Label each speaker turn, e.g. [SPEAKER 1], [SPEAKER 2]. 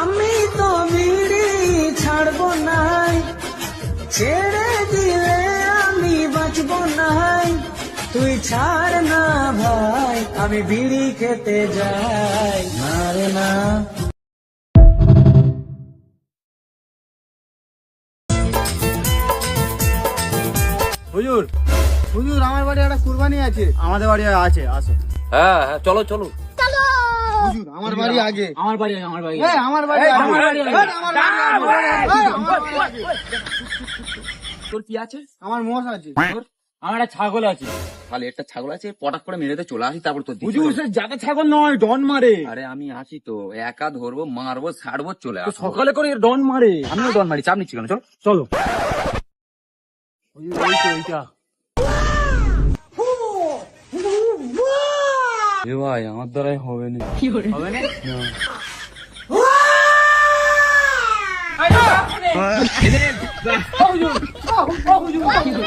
[SPEAKER 1] আমি তো বিড়ি ছাড়বো নাই, ছেড়ে দিলে আমি বাঁচবো নাই। তুই ছাড় না ভাই, আমি বিড়ি খেতে যাই না রে না।
[SPEAKER 2] হুজুর, হুজুর আমার বাড়ি একটা কুরবানি আছে। আমাদের বাড়ি আছে, আসো।
[SPEAKER 3] হ্যাঁ হ্যাঁ, চলো চলো।
[SPEAKER 2] হুজুর আমার বাড়ি আগে।
[SPEAKER 3] আমার বাড়ি আগে, আমার বাড়ি
[SPEAKER 2] এই, আমার বাড়ি আগে।
[SPEAKER 3] আমার বাড়ি আগে।
[SPEAKER 2] এই, আমার বাড়ি আগে। এই, আমার বাড়ি আগে।
[SPEAKER 3] তোর কি আছে?
[SPEAKER 2] আমার মোষ আছে।
[SPEAKER 3] আমার একটা ছাগল আছে। তাহলে একটা ছাগল আছে, পটাক করে মেরেতে চলে আসি, তারপর তোর দিচ্ছি।
[SPEAKER 4] হুজুর সে জাতের ছাগল নয়, ডন মারে।
[SPEAKER 3] আরে আমি আছি তো, একা ধরবো, মারবো, ছাড়বো, চলে
[SPEAKER 4] তো
[SPEAKER 3] আসবো।
[SPEAKER 4] সকালে করে ডন মারে।
[SPEAKER 3] আমিও ডন মারি, চাপ নিচ্ছি কেন? চলো
[SPEAKER 4] চলো হুজুর, এই তো এইটা।
[SPEAKER 3] এ ভাই, আমার দ্বারাই হবে না।
[SPEAKER 4] হবে না? হুজুর, হুজুর, হুজুর।